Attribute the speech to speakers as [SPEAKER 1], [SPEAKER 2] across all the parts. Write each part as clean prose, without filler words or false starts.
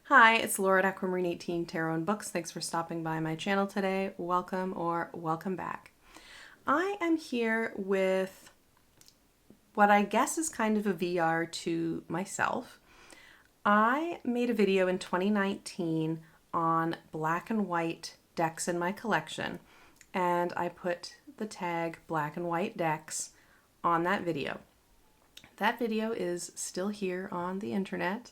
[SPEAKER 1] Hi, it's Laura at Aquamarine 18 Tarot and Books. Thanks for stopping by my channel today. Welcome or welcome back. I am here with what I guess is kind of a VR to myself. I made a video in 2019 on black and white decks in my collection, and I put the tag black and white decks on that video. That video is still here on the internet.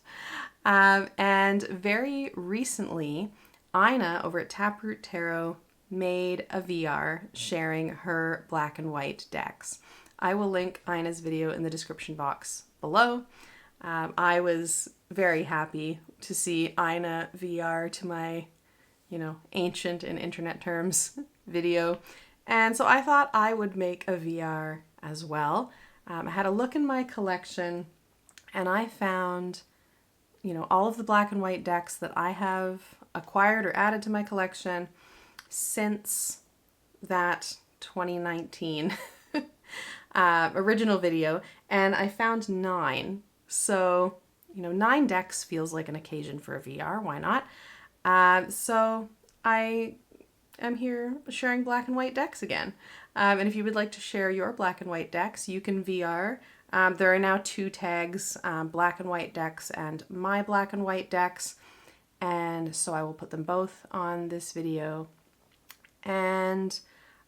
[SPEAKER 1] And very recently, Ina over at Taproot Tarot made a VR sharing her black and white decks. I will link Ina's video in the description box below. I was very happy to see Ina VR to my, ancient in internet terms video. And so I thought I would make a VR as well. I had a look in my collection and I found, all of the black and white decks that I have acquired or added to my collection since that 2019 original video. And I found 9. So, 9 decks feels like an occasion for a VR. Why not? So I am here sharing black and white decks again. And if you would like to share your black and white decks, you can VR. There are now 2 tags, black and white decks and my black and white decks. And so I will put them both on this video. And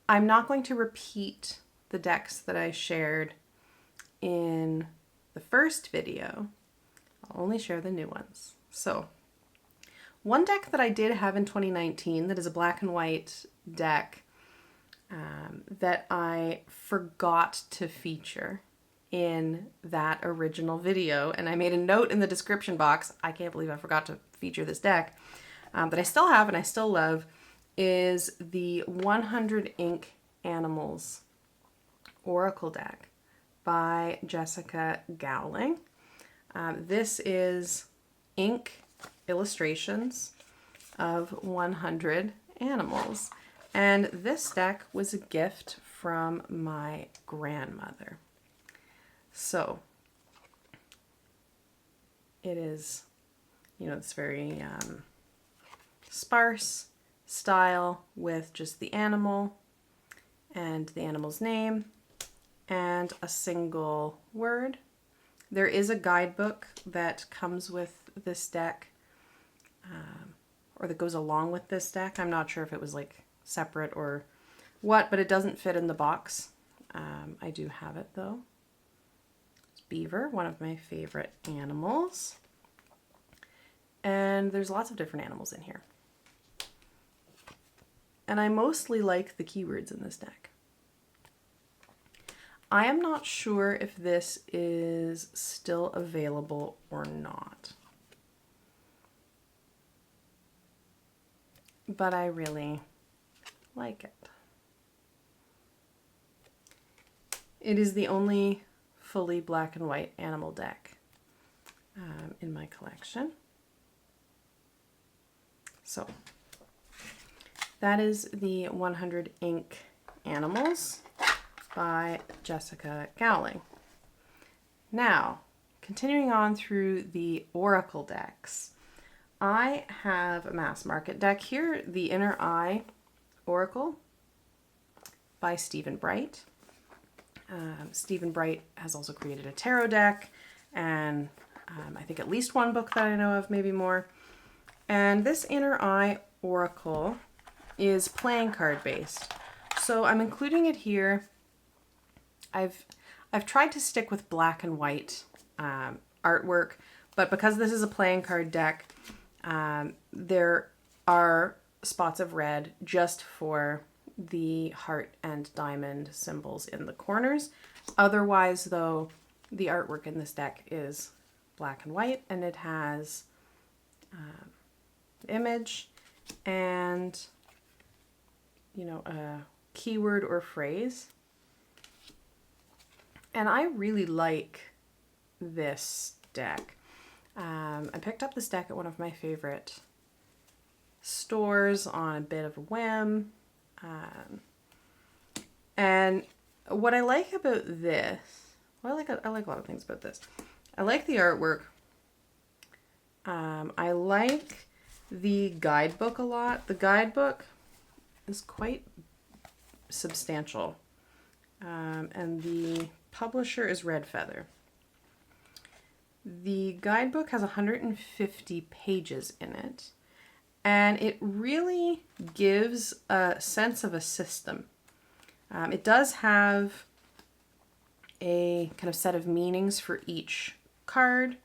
[SPEAKER 1] I'm not going to repeat the decks that I shared in the first video. I'll only share the new ones. So one deck that I did have in 2019 that is a black and white deck that I forgot to feature in that original video, and I made a note in the description box. I can't believe I forgot to feature this deck, that I still have and I still love, is the 100 Ink Animals Oracle deck by Jessica Gowling. This is ink illustrations of 100 animals. And this deck was a gift from my grandmother. So it is, it's very sparse style with just the animal and the animal's name and a single word. There is a guidebook that comes with this deck, or that goes along with this deck. I'm not sure if it was separate or what, but it doesn't fit in the box. I do have it though. It's beaver, one of my favorite animals. And there's lots of different animals in here. And I mostly like the keywords in this deck. I am not sure if this is still available or not. But I really like it. It is the only fully black and white animal deck in my collection. So that is the 100 Ink Animals by Jessica Gowling. Now, continuing on through the Oracle decks, I have a mass market deck here, the Inner Eye Oracle by Stephen Bright. Stephen Bright has also created a tarot deck and I think at least one book that I know of, maybe more. And this Inner Eye Oracle is playing card based. So I'm including it here. I've tried to stick with black and white artwork, but because this is a playing card deck, there are spots of red just for the heart and diamond symbols in the corners. Otherwise, though, the artwork in this deck is black and white, and it has image and, a keyword or phrase. And I really like this deck. I picked up this deck at one of my favorite stores on a bit of a whim. And what I like about this, I like a lot of things about this. I like the artwork. I like the guidebook a lot. The guidebook is quite substantial. And the publisher is Red Feather. The guidebook has 150 pages in it, and it really gives a sense of a system. It does have a kind of set of meanings for each card,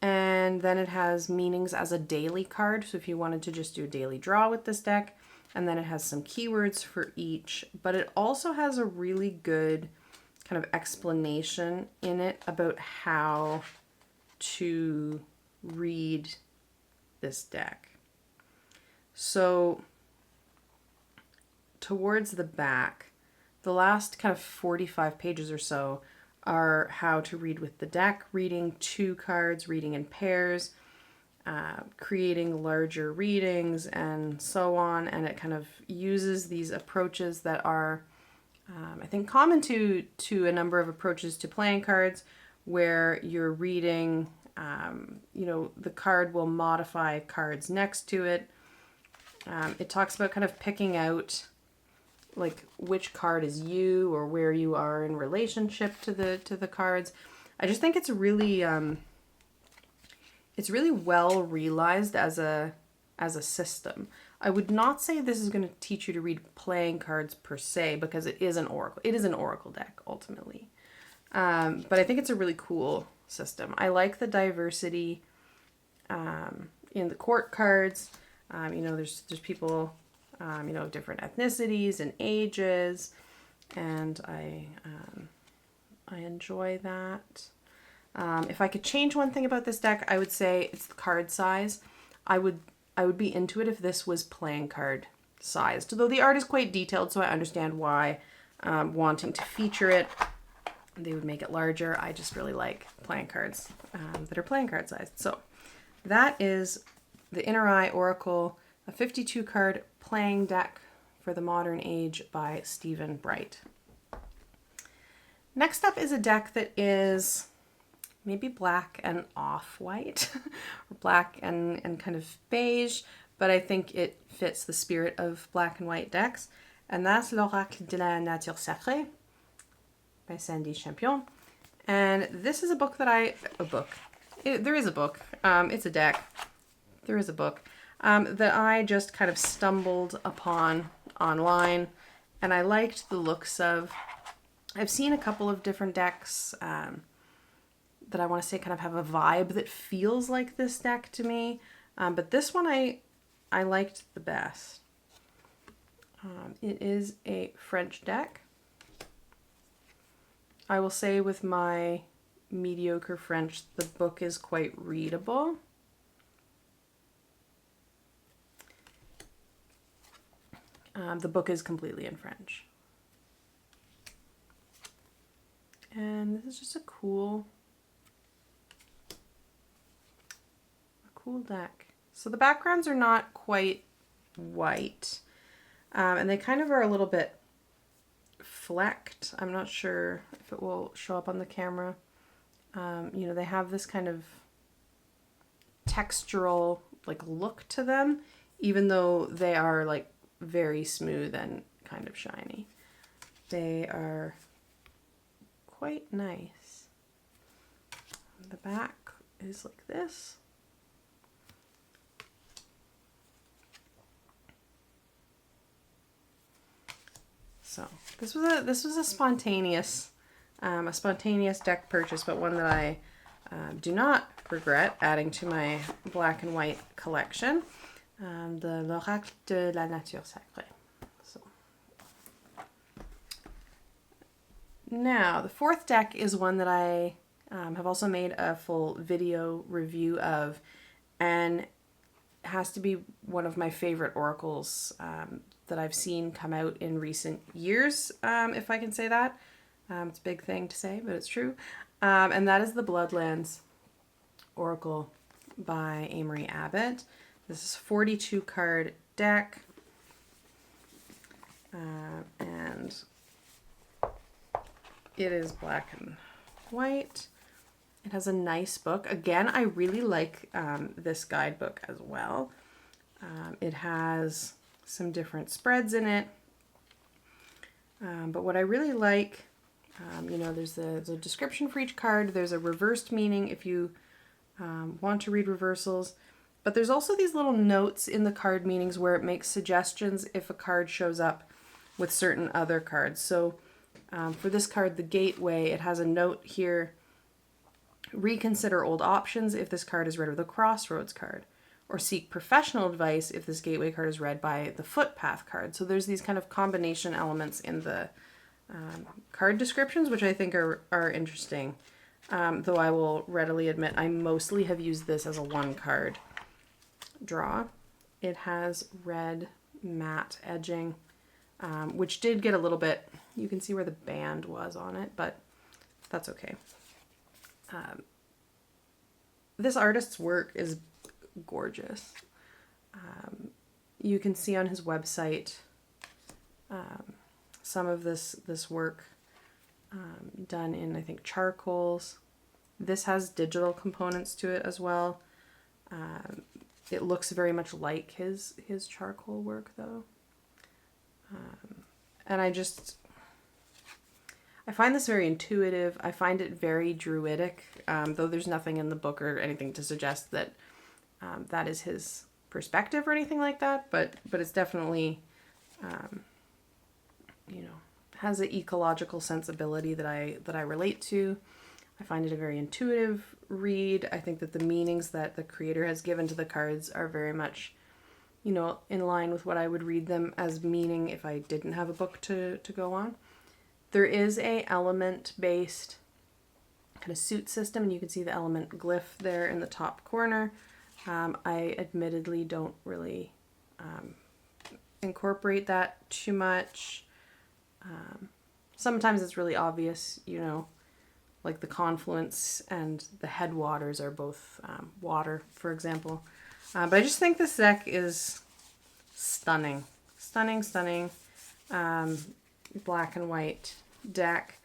[SPEAKER 1] and then it has meanings as a daily card. So if you wanted to just do a daily draw with this deck, and then it has some keywords for each, but it also has a really good kind of explanation in it about how to read this deck. So towards the back, the last kind of 45 pages or so are how to read with the deck, reading 2 cards, reading in pairs, creating larger readings, and so on. And it kind of uses these approaches that are, I think, common to a number of approaches to playing cards, where you're reading, the card will modify cards next to it. It talks about kind of picking out like which card is you, or where you are in relationship to the cards. I just think it's really well realized as a system. I would not say this is going to teach you to read playing cards per se, because it is an oracle. It is an oracle deck ultimately. But I think it's a really cool system. I like the diversity in the court cards. There's people, different ethnicities and ages, and I enjoy that. If I could change one thing about this deck, I would say it's the card size. I would be into it if this was playing card sized, though the art is quite detailed, so I understand why wanting to feature it, they would make it larger. I just really like playing cards that are playing card sized. So that is the Inner Eye Oracle, a 52 card playing deck for the modern age by Stephen Bright. Next up is a deck that is maybe black and off-white, or black and kind of beige, but I think it fits the spirit of black and white decks, and that's L'Oracle de la Nature Sacrée by Sandy Champion. And this is a book that there is a book, it's a deck, there is a book that I just kind of stumbled upon online, and I liked the looks of. I've seen a couple of different decks that I want to say kind of have a vibe that feels like this deck to me, but this one I liked the best. It is a French deck. I will say with my mediocre French, the book is quite readable. The book is completely in French. And this is just a cool deck. So the backgrounds are not quite white, and they kind of are a little bit flecked. I'm not sure if it will show up on the camera. They have this kind of textural like look to them, even though they are like very smooth and kind of shiny. They are quite nice. The back is like this. So this was a spontaneous deck purchase, but one that I do not regret adding to my black and white collection. The L'Oracle de la Nature Sacrée. So now the fourth deck is one that I have also made a full video review of, and has to be one of my favorite oracles that I've seen come out in recent years, if I can say that. It's a big thing to say, but it's true. And that is the Bloodlands Oracle by Amory Abbott. This is a 42 card deck. And it is black and white. It has a nice book. Again, I really like this guidebook as well. It has some different spreads in it. But what I really like, you know, there's a description for each card. There's a reversed meaning if you want to read reversals. But there's also these little notes in the card meanings where it makes suggestions if a card shows up with certain other cards. So for this card, the Gateway, it has a note here. Reconsider old options if this card is read with a Crossroads card. Or seek professional advice if this Gateway card is read by the Footpath card. So there's these kind of combination elements in the card descriptions, which I think are interesting. Though I will readily admit I mostly have used this as a one card draw. It has red matte edging, which did get a little bit, you can see where the band was on it, but that's okay. This artist's work is gorgeous. You can see on his website some of this work done in, I think, charcoals. This has digital components to it as well. It looks very much like his charcoal work, though. And I find this very intuitive. I find it very druidic, though there's nothing in the book or anything to suggest that that is his perspective or anything like that. But it's definitely, you know, has an ecological sensibility that I relate to. I find it a very intuitive read. I think that the meanings that the creator has given to the cards are very much, you know, in line with what I would read them as meaning if I didn't have a book to go on. There is a element-based kind of suit system, and you can see the element glyph there in the top corner. I admittedly don't really incorporate that too much. Sometimes it's really obvious, you know, like the confluence and the headwaters are both water, for example. But I just think this deck is stunning. Stunning, stunning. Black and white deck.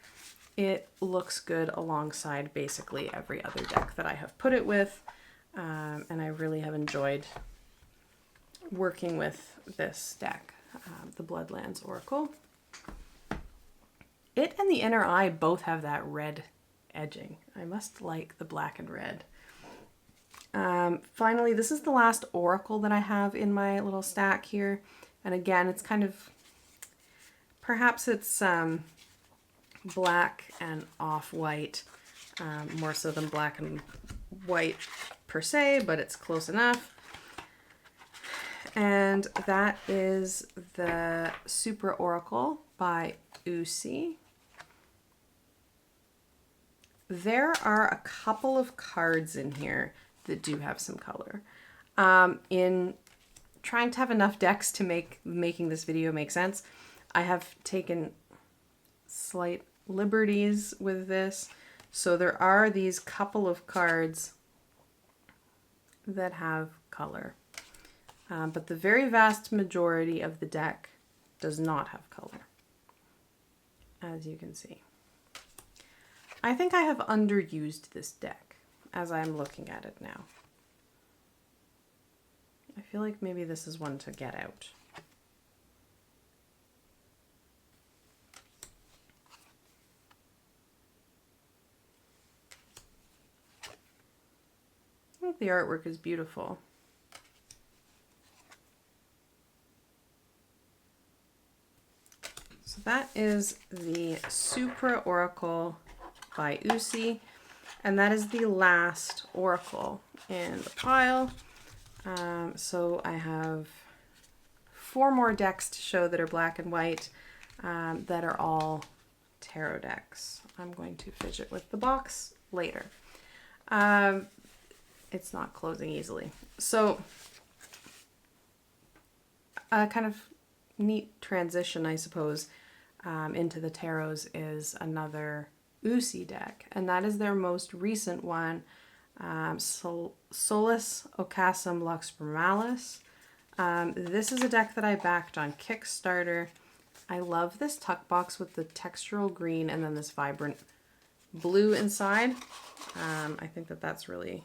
[SPEAKER 1] It looks good alongside basically every other deck that I have put it with. And I really have enjoyed working with this deck, the Bloodlands Oracle. It and the Inner Eye both have that red edging. I must like the black and red. Finally, this is the last Oracle that I have in my little stack here. And again, it's kind of, perhaps it's black and off-white, more so than black and white per se, but it's close enough. And that is the Super Oracle by Usi. There are a couple of cards in here that do have some color. In trying to have enough decks to making this video make sense, I have taken slight liberties with this. So there are these couple of cards that have color. But the very vast majority of the deck does not have color, as you can see. I think I have underused this deck as I'm looking at it now. I feel like maybe this is one to get out. I think the artwork is beautiful. So that is the Supra Oracle by Usi, and that is the last Oracle in the pile. So I have 4 more decks to show that are black and white, that are all tarot decks. I'm going to fidget with the box later. It's not closing easily. So a kind of neat transition, I suppose, into the tarots is another Usi deck, and that is their most recent one, Solus Ocassum Lux Primalis. This is a deck that I backed on Kickstarter. I love this tuck box with the textural green and then this vibrant blue inside. I think that that's really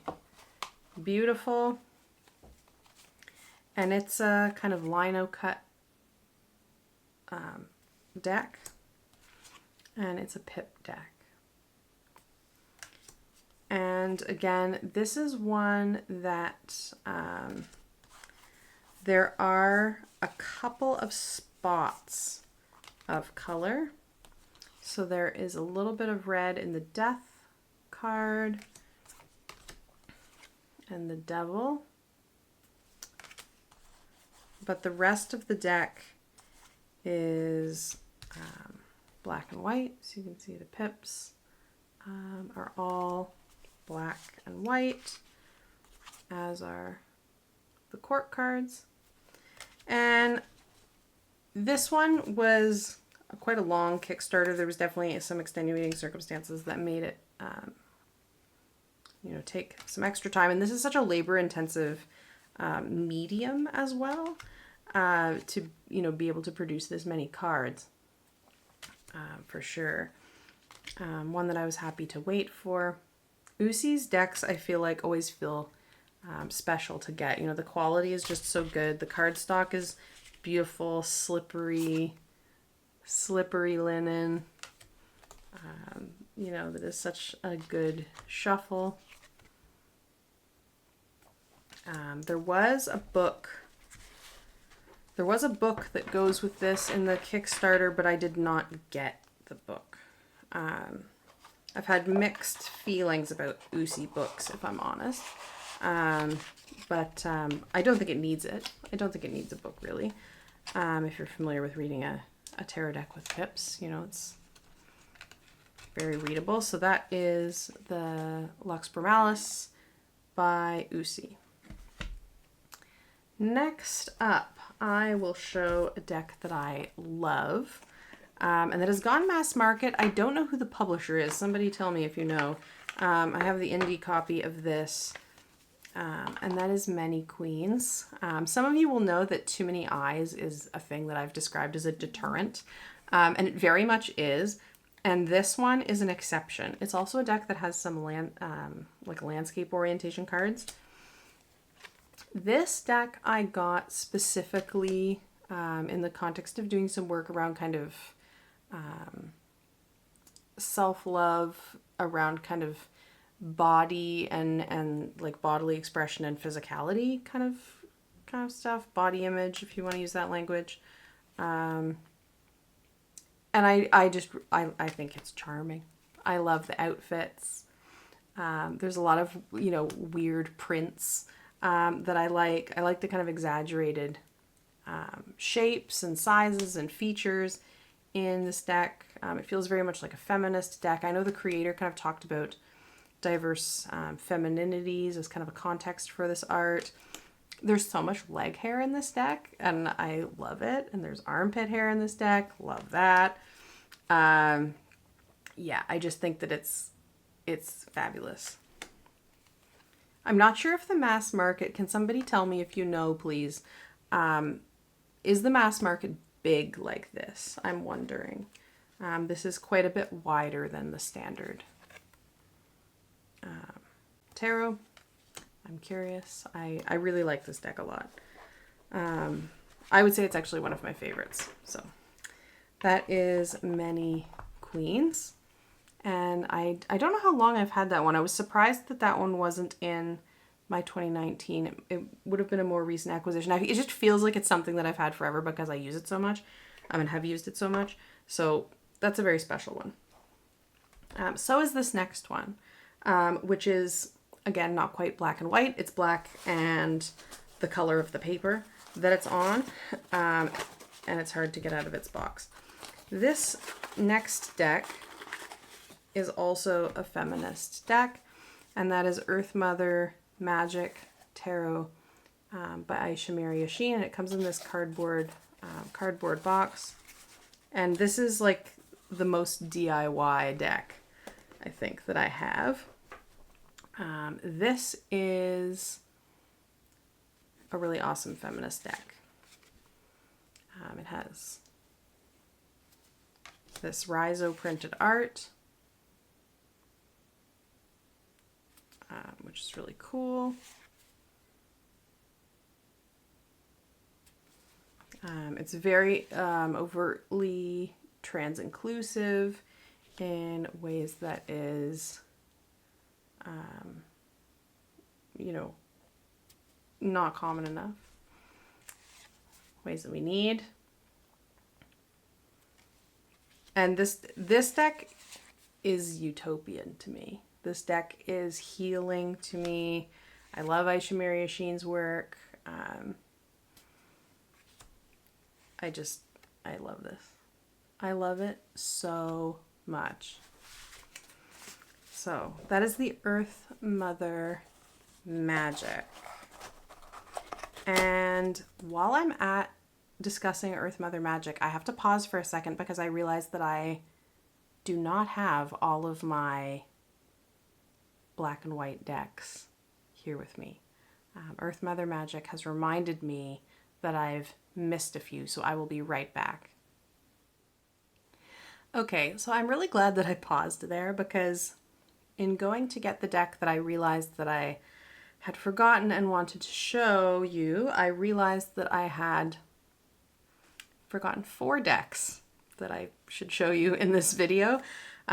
[SPEAKER 1] beautiful. And it's a kind of lino cut deck. And it's a pip deck. And again, this is one that there are a couple of spots of color. So there is a little bit of red in the Death card and the Devil. But the rest of the deck is black and white. So you can see the pips are all black and white, as are the court cards. And this one was quite a long Kickstarter. There was definitely some extenuating circumstances that made it, you know, take some extra time. And this is such a labor-intensive medium as well, to, you know, be able to produce this many cards, for sure. One that I was happy to wait for. Usi's decks, I feel like, always feel special to get. You know, the quality is just so good. The cardstock is beautiful, slippery linen. You know, that is such a good shuffle. There was a book that goes with this in the Kickstarter, but I did not get the book. I've had mixed feelings about Usi books, if I'm honest. But I don't think it needs it. I don't think it needs a book, really. If you're familiar with reading a tarot deck with pips, you know, it's very readable. So that is the Lux Bromalis by Usi. Next up, I will show a deck that I love. And that has gone mass market. I don't know who the publisher is. Somebody tell me if you know. I have the indie copy of this. And that is Many Queens. Some of you will know that Too Many Eyes is a thing that I've described as a deterrent. And it very much is. And this one is an exception. It's also a deck that has some like landscape orientation cards. This deck I got specifically in the context of doing some work around kind of self-love, around kind of body and like bodily expression and physicality kind of stuff, body image, if you want to use that language. And I think it's charming. I love the outfits. There's a lot of, you know, weird prints that I like. I like the kind of exaggerated shapes and sizes and features in this deck. It feels very much like a feminist deck. I know the creator kind of talked about diverse femininities as kind of a context for this art. There's so much leg hair in this deck, and I love it. And there's armpit hair in this deck. Love that. Yeah, I just think that it's fabulous. I'm not sure if the mass market, can somebody tell me if you know, please, is the mass market big like this? I'm wondering. This is quite a bit wider than the standard tarot. I'm curious. I really like this deck a lot. I would say it's actually one of my favorites. So that is Many Queens. And I don't know how long I've had that one. I was surprised that that one wasn't in my 2019. It would have been a more recent acquisition. It just feels like it's something that I've had forever because I use it so much. And have used it so much. So that's a very special one. So is this next one, which is, again, not quite black and white. It's black and the color of the paper that it's on. And it's hard to get out of its box. This next deck is also a feminist deck, and that is Earth Mother Magic Tarot by Aisha Mary Yashin, and it comes in this cardboard box. And this is like the most DIY deck, I think, that I have. This is a really awesome feminist deck. It has this Riso printed art. which is really cool. It's very overtly trans-inclusive in ways that is, you know, not common enough. Ways that we need. And this deck is utopian to me. This deck is healing to me. I love Aisha Mary Sheen's work. I love this. I love it so much. So that is the Earth Mother Magic. And while I'm at discussing Earth Mother Magic, I have to pause for a second because I realized that I do not have all of my black and white decks here with me. Earth Mother Magic has reminded me that I've missed a few, so I will be right back. Okay, so I'm really glad that I paused there because in going to get the deck that I realized that I had forgotten and wanted to show you, I realized that I had forgotten 4 decks that I should show you in this video.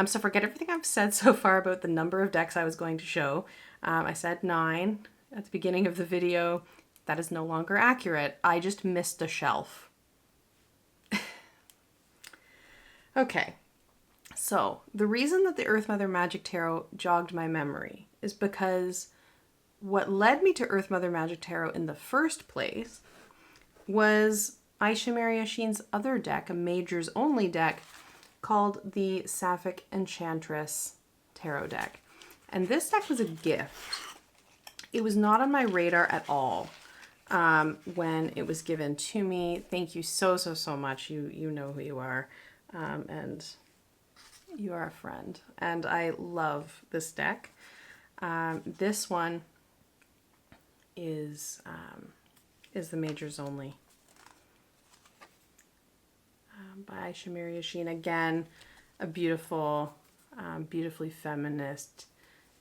[SPEAKER 1] So forget everything I've said so far about the number of decks I was going to show. I said 9 at the beginning of the video. That is no longer accurate. I just missed a shelf. Okay, so the reason that the Earth Mother Magic Tarot jogged my memory is because what led me to Earth Mother Magic Tarot in the first place was Aisha Mary Sheen's other deck, a majors only deck called the Sapphic Enchantress Tarot deck. And this deck was a gift. It was not on my radar at all when it was given to me. Thank you so much. You know who you are. And you are a friend. And I love this deck. This one is the majors only. By Aisha Mary Sheen. Again, a beautiful, beautifully feminist,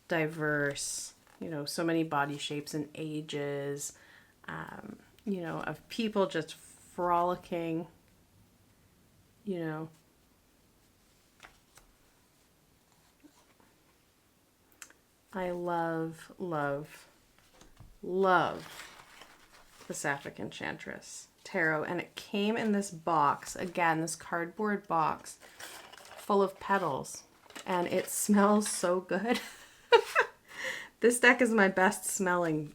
[SPEAKER 1] diverse, you know, so many body shapes and ages, you know, of people just frolicking, you know. I love, love, love the Sapphic Enchantress Tarot, and it came in this box, again, this cardboard box full of petals, and it smells so good. This deck is my best smelling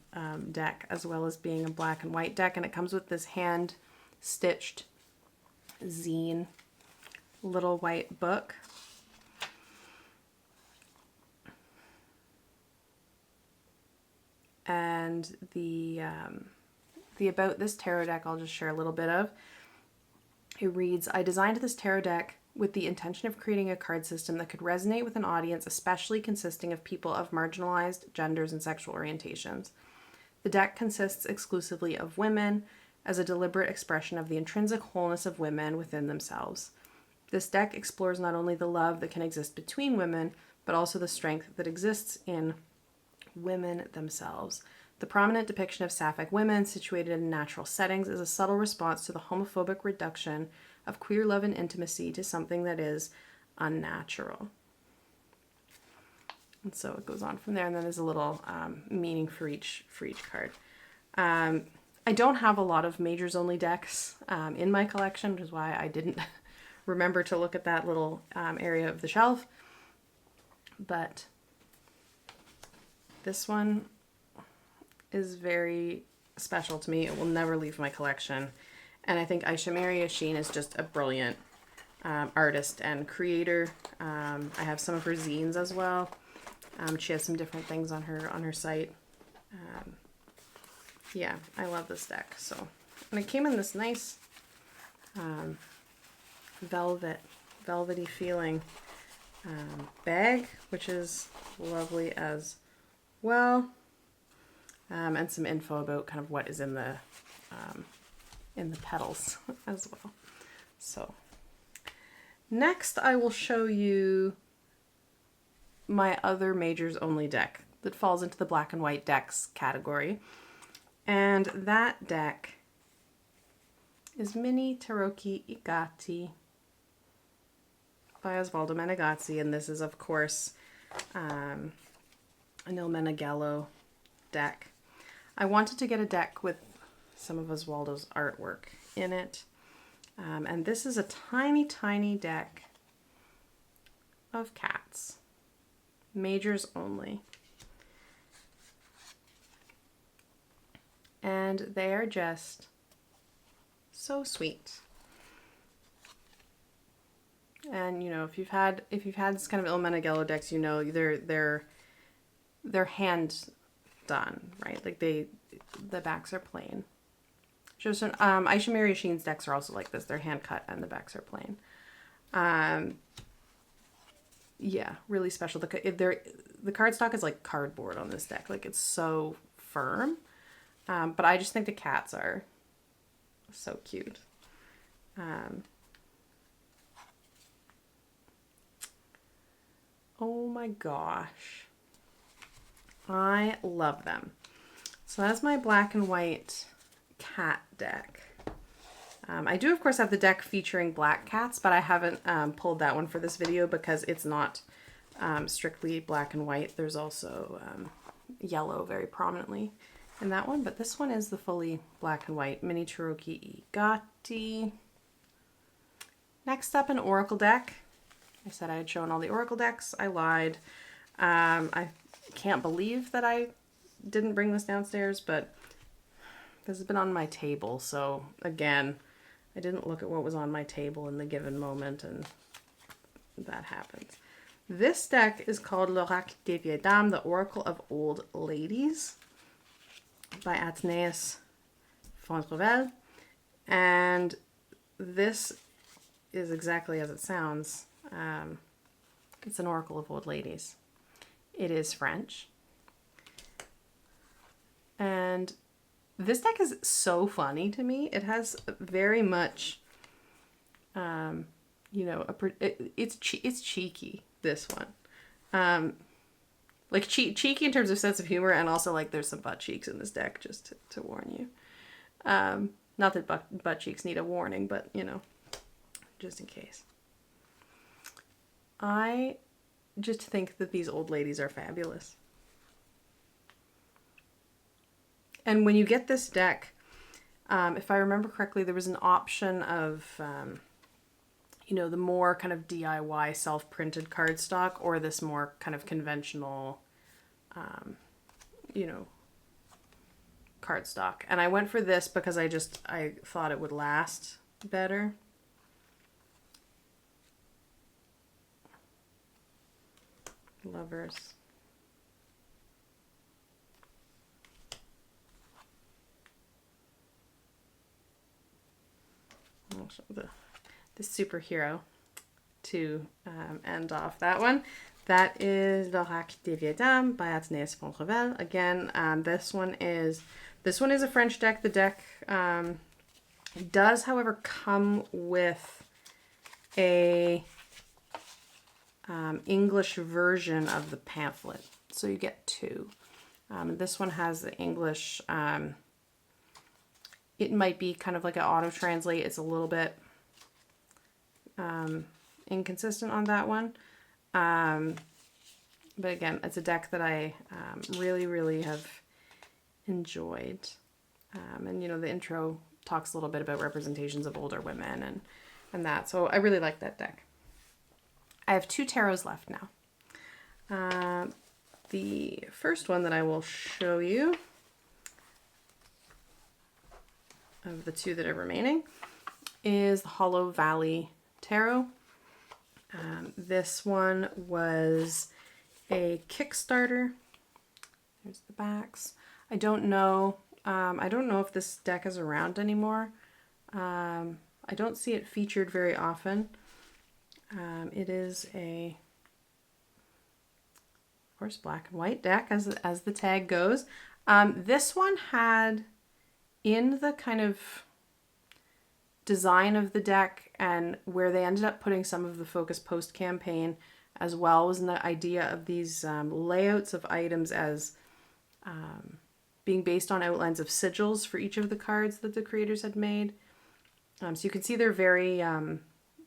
[SPEAKER 1] deck, as well as being a black and white deck, and it comes with this hand stitched zine little white book. And the about this tarot deck, I'll just share a little bit of. It reads, I designed this tarot deck with the intention of creating a card system that could resonate with an audience, especially consisting of people of marginalized genders and sexual orientations. The deck consists exclusively of women as a deliberate expression of the intrinsic wholeness of women within themselves. This deck explores not only the love that can exist between women, but also the strength that exists in women themselves. The prominent depiction of sapphic women situated in natural settings is a subtle response to the homophobic reduction of queer love and intimacy to something that is unnatural. And so it goes on from there, and then there's a little meaning for each card. I don't have a lot of majors only decks in my collection, which is why I didn't remember to look at that little area of the shelf. But this one is very special to me. It will never leave my collection. And I think Aisha Mary Sheen is just a brilliant artist and creator. I have some of her zines as well. She has some different things on her site. Yeah, I love this deck. So, and it came in this nice velvety feeling bag, which is lovely as well. And some info about kind of what is in the petals as well. So next I will show you my other majors only deck that falls into the black and white decks category. And that deck is Mini Tarocchi I Gatti by Osvaldo Menegazzi, and this is, of course, an Il Menegello deck. I wanted to get a deck with some of Osvaldo's artwork in it, and this is a tiny, tiny deck of cats, majors only, and they are just so sweet. And you know, if you've had this kind of Il Menegello decks, you know they're hand done, right? Like the backs are plain. Just Aisha Mary Sheen's decks are also like this. They're hand cut and the backs are plain. Yeah, really special. The cardstock is like cardboard on this deck. Like, it's so firm. But I just think the cats are so cute. Oh my gosh. I love them. So that's my black and white cat deck. I do, of course, have the deck featuring black cats, but I haven't pulled that one for this video because it's not strictly black and white. There's also yellow very prominently in that one, but this one is the fully black and white Mini Tarocchi I Gatti. Next up, an Oracle deck. I said I had shown all the Oracle decks. I lied. I can't believe that I didn't bring this downstairs, but this has been on my table. So again, I didn't look at what was on my table in the given moment, and that happens. This deck is called L'Oracle des Vieilles Dames, the Oracle of Old Ladies, by Athénée Fontrevel. And this is exactly as it sounds. It's an Oracle of Old Ladies. It is French. And this deck is so funny to me. It has very much, you know, it's cheeky, this one. Like cheeky in terms of sense of humor, and also like there's some butt cheeks in this deck, just to warn you. Not that butt cheeks need a warning, but you know, just in case. I just think that these old ladies are fabulous. And when you get this deck, if I remember correctly, there was an option of, you know, the more kind of DIY self-printed cardstock, or this more kind of conventional, you know, cardstock. And I went for this because I thought it would last better. Lovers. I'll show the superhero to end off that one. That is L'Oracle des Vieilles Dames by Athénée Fontrevel. Again, this one is a French deck. The deck does, however, come with a English version of the pamphlet, so you get two. This one has the English. It might be kind of like an auto translate. It's a little bit inconsistent on that one, but again, it's a deck that I really have enjoyed. And you know, the intro talks a little bit about representations of older women and that, so I really like that deck. I have two tarots left now. The first one that I will show you of the two that are remaining is the Hollow Valley Tarot. This one was a Kickstarter. There's the backs. I don't know if this deck is around anymore. I don't see it featured very often. It is a, of course, black and white deck, as the tag goes. This one had, in the kind of design of the deck and where they ended up putting some of the Focus Post campaign, as well was the idea of these layouts of items as being based on outlines of sigils for each of the cards that the creators had made. So you can see they're very,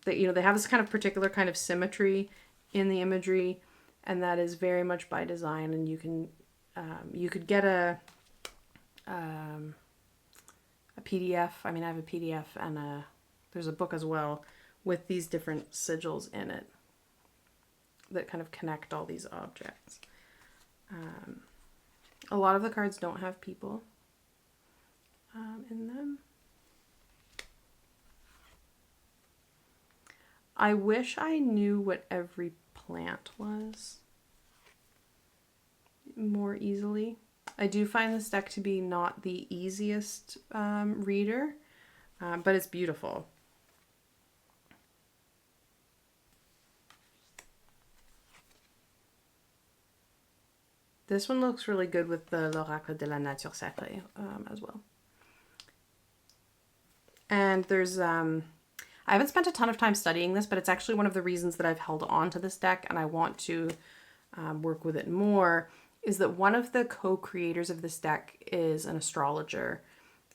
[SPEAKER 1] they have this kind of particular kind of symmetry in the imagery, and that is very much by design. And you could get a PDF. I mean, I have a PDF and there's a book as well with these different sigils in it that kind of connect all these objects. A lot of the cards don't have people in them. I wish I knew what every plant was more easily. I do find this deck to be not the easiest reader, but it's beautiful. This one looks really good with the L'Oracle de la Nature Sacrée as well. And there's, I haven't spent a ton of time studying this, but it's actually one of the reasons that I've held on to this deck and I want to work with it more, is that one of the co-creators of this deck is an astrologer.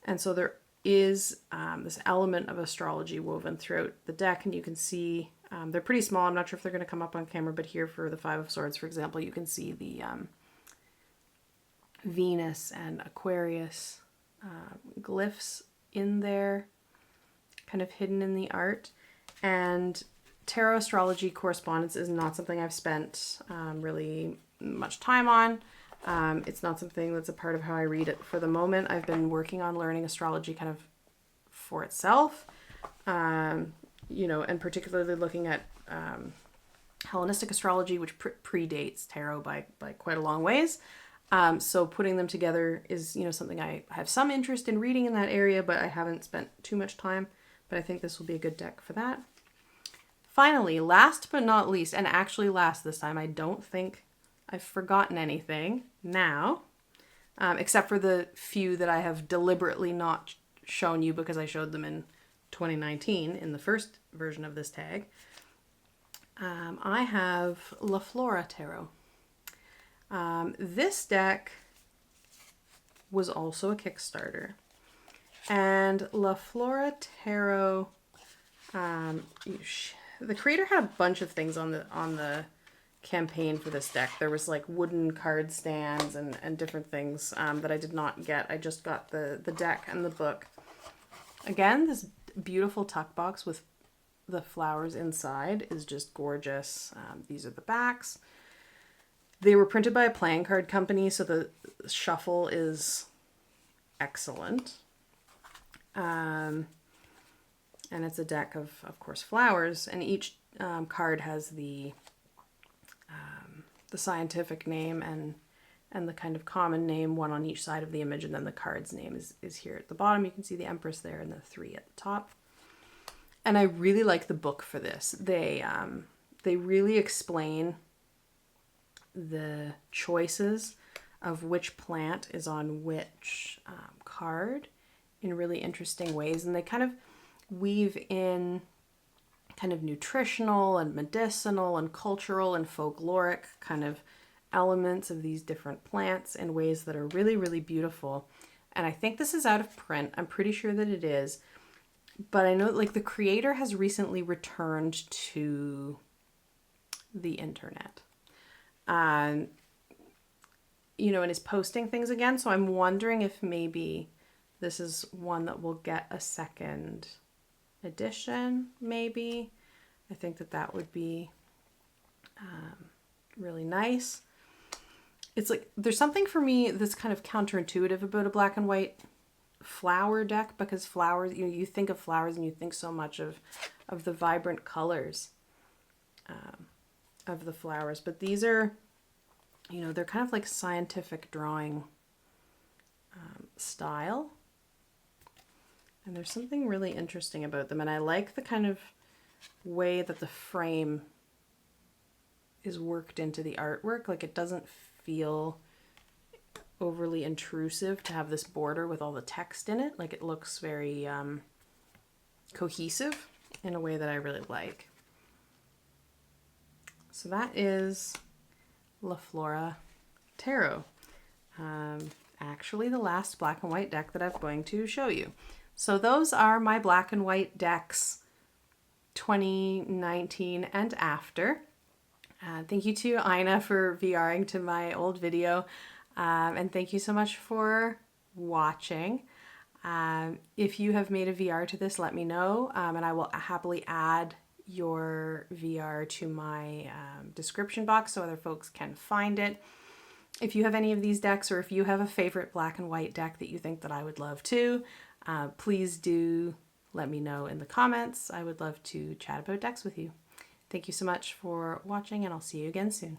[SPEAKER 1] And so there is this element of astrology woven throughout the deck, and you can see, they're pretty small. I'm not sure if they're going to come up on camera, but here for the Five of Swords, for example, you can see the Venus and Aquarius glyphs in there, kind of hidden in the art. And tarot astrology correspondence is not something I've spent really much time on. It's not something that's a part of how I read it for the moment. I've been working on learning astrology kind of for itself, and particularly looking at Hellenistic astrology, which predates tarot by quite a long ways. So putting them together is, something I have some interest in reading in that area, but I haven't spent too much time. But I think this will be a good deck for that. Finally, last but not least, and actually last this time, I don't think I've forgotten anything now, except for the few that I have deliberately not shown you because I showed them in 2019 in the first version of this tag. I have La Flora Tarot. This deck was also a Kickstarter, and La Flora Tarot, the creator had a bunch of things on the campaign for this deck. There was like wooden card stands and different things that I did not get. I just got the deck and the book. Again, this beautiful tuck box with the flowers inside is just gorgeous. These are the backs. They were printed by a playing card company, so the shuffle is excellent. And it's a deck of course, flowers, and each card has the scientific name and the kind of common name, one on each side of the image, and then the card's name is here at the bottom. You can see the Empress there and the 3 at the top. And I really like the book for this. They really explain the choices of which plant is on which card in really interesting ways, and they kind of weave in kind of nutritional and medicinal and cultural and folkloric kind of elements of these different plants in ways that are really, really beautiful. And I think this is out of print. I'm pretty sure that it is, but I know like the creator has recently returned to the internet. And is posting things again. So I'm wondering if maybe this is one that will get a second edition, maybe. I think that would be really nice. It's like, there's something for me that's kind of counterintuitive about a black and white flower deck, because flowers, you think of flowers and you think so much of the vibrant colors of the flowers, but these are, they're kind of like scientific drawing style, and there's something really interesting about them, and I like the kind of way that the frame is worked into the artwork. Like, it doesn't feel overly intrusive to have this border with all the text in it. Like, it looks very cohesive in a way that I really like. So that is La Flora Tarot. Actually the last black and white deck that I'm going to show you. So those are my black and white decks 2019 and after. Thank you to Ina for VRing to my old video, and thank you so much for watching. If you have made a VR to this, let me know, and I will happily add your VR to my description box so other folks can find it. If you have any of these decks, or if you have a favorite black and white deck that you think that I would love too, please do let me know in the comments. I would love to chat about decks with you. Thank you so much for watching, and I'll see you again soon.